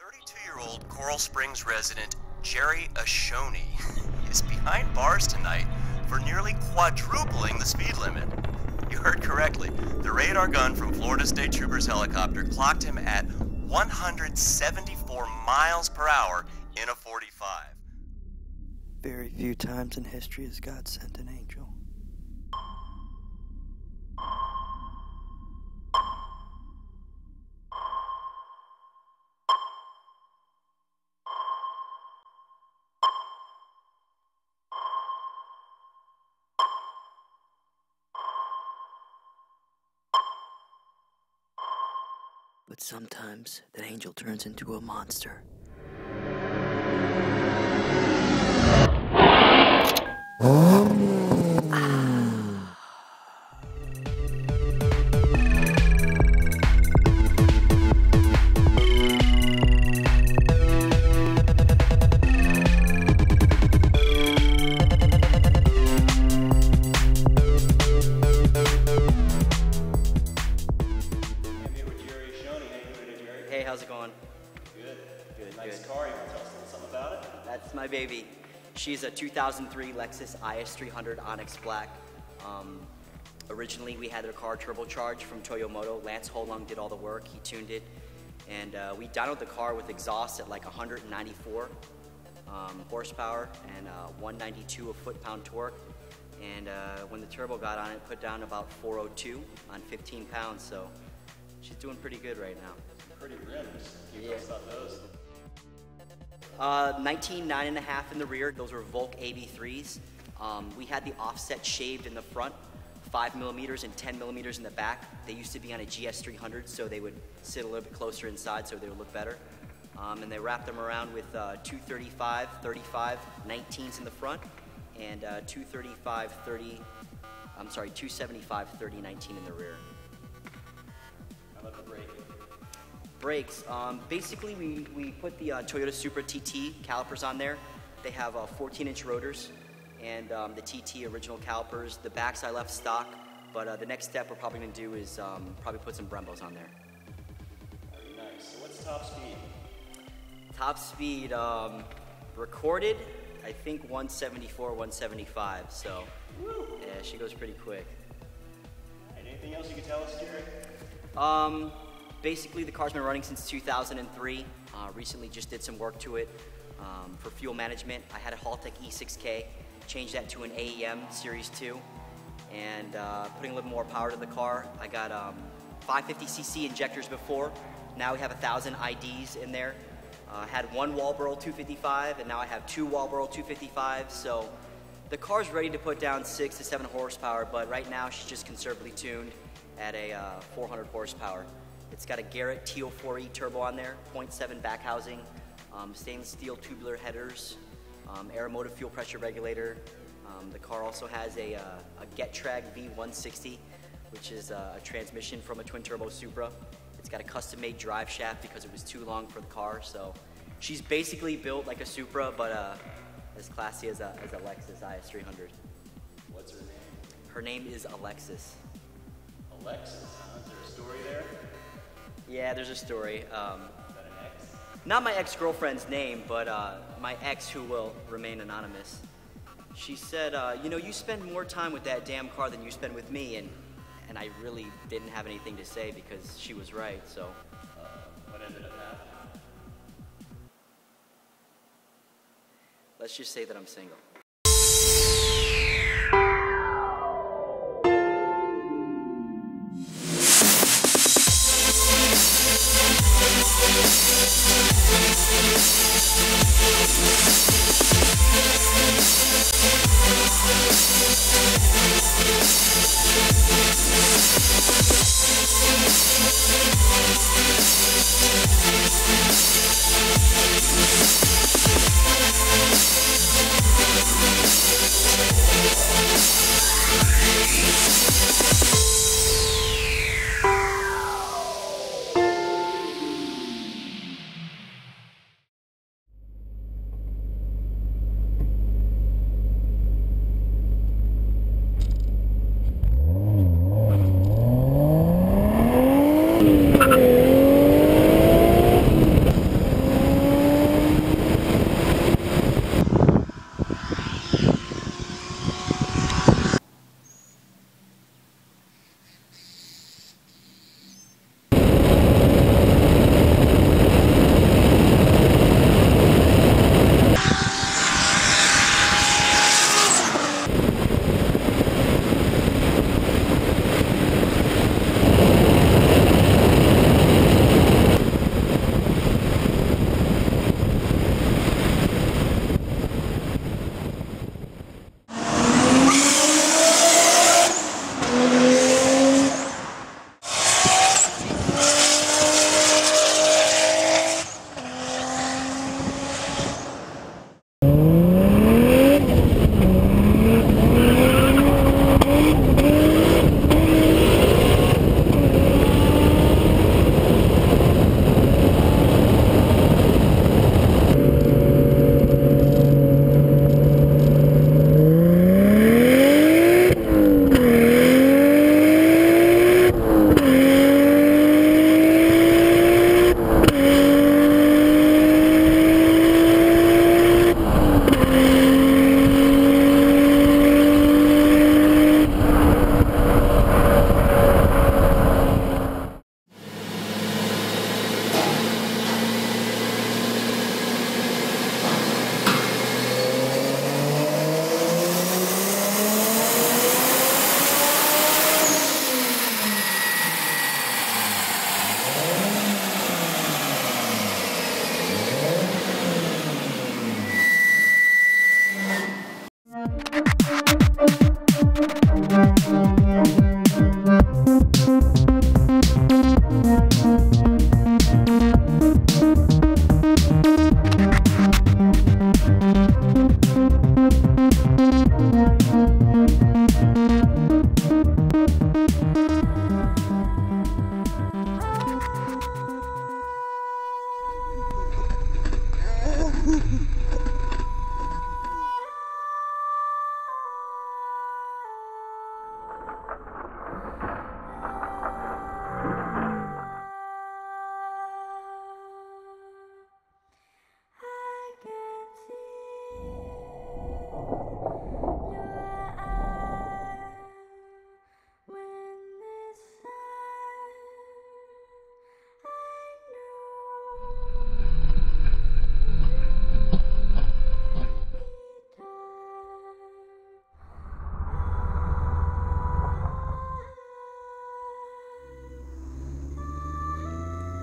32-year-old Coral Springs resident Jerry Ascione is behind bars tonight for nearly quadrupling the speed limit. You heard correctly. The radar gun from Florida State Troopers helicopter clocked him at 174 miles per hour in a 45. Very few times in history has God sent an angel. But sometimes that angel turns into a monster. Hey, how's it going? Good. Nice car. You want to tell us something about it? That's my baby. She's a 2003 Lexus IS300 Onyx Black. Originally, we had her car turbocharged from Toyomoto. Lance Holung did all the work. He tuned it. And we dynoed the car with exhaust at like 194 horsepower and 192 foot-pound torque. And when the turbo got on it, put down about 402 on 15 pounds. So she's doing pretty good right now. Pretty rims. Can you tell us about those? 19.5 in the rear. Those were Volk AB3s. We had the offset shaved in the front, 5 millimeters and 10 millimeters in the back. They used to be on a GS300, so they would sit a little bit closer inside so they would look better. And they wrapped them around with 235, 35, 19s in the front, and 275, 30, 19 in the rear. How about the brake? Brakes. Basically, we put the Toyota Supra TT calipers on there. They have 14-inch rotors and the TT original calipers. The backs I left stock, but the next step we're probably going to do is probably put some Brembos on there. Very nice. So what's top speed? Top speed, recorded, I think 174, 175. So, yeah, she goes pretty quick. And anything else you can tell us, Jerry? Basically, the car's been running since 2003. Recently just did some work to it for fuel management. I had a Haltech E6K, changed that to an AEM Series 2, and putting a little more power to the car. I got 550cc injectors before. Now we have 1,000 IDs in there. Had one Walbro 255, and now I have two Walbro 255. So the car's ready to put down 6 to 7 horsepower, but right now she's just conservatively tuned at a 400 horsepower. It's got a Garrett TO4E turbo on there, 0.7 back housing, stainless steel tubular headers, aeromotive fuel pressure regulator. The car also has a GetTrag V160, which is a transmission from a twin turbo Supra. It's got a custom-made drive shaft because it was too long for the car. So she's basically built like a Supra, but as classy as a Lexus IS300. What's her name? Her name is Alexis. Alexis, huh? Is there a story there? Yeah, there's a story. Is that an ex? Not my ex-girlfriend's name, but my ex, who will remain anonymous. She said, you know, you spend more time with that damn car than you spend with me, and I really didn't have anything to say because she was right, so. What ended up happening? Let's just say that I'm single.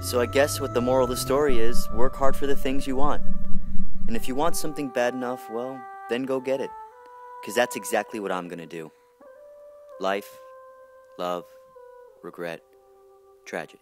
So I guess what the moral of the story is, work hard for the things you want. And if you want something bad enough, well, then go get it. 'Cause that's exactly what I'm gonna do. Life, love, regret, tragedy.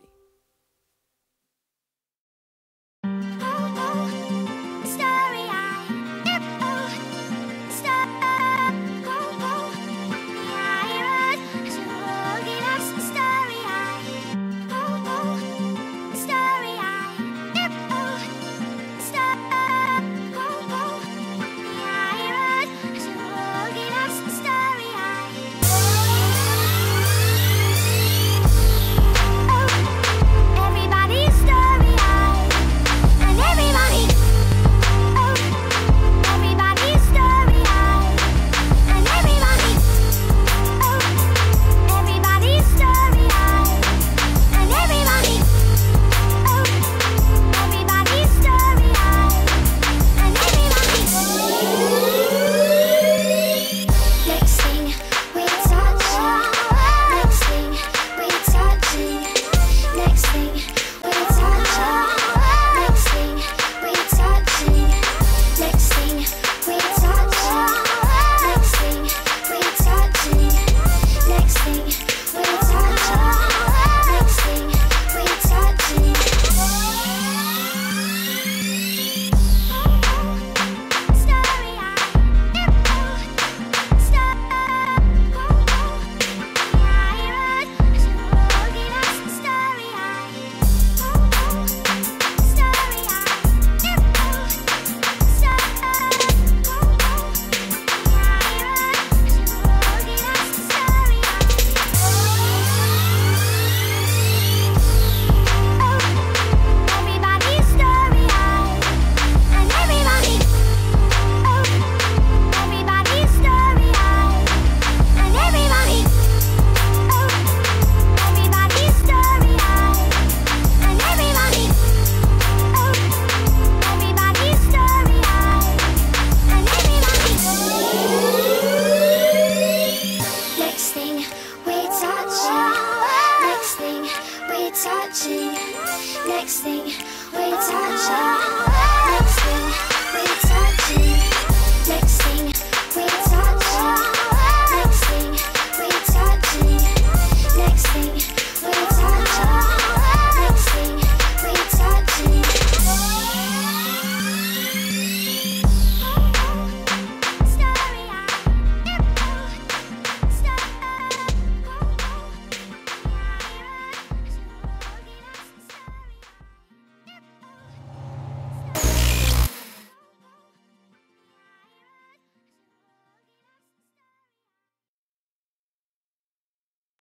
Next thing we're touching.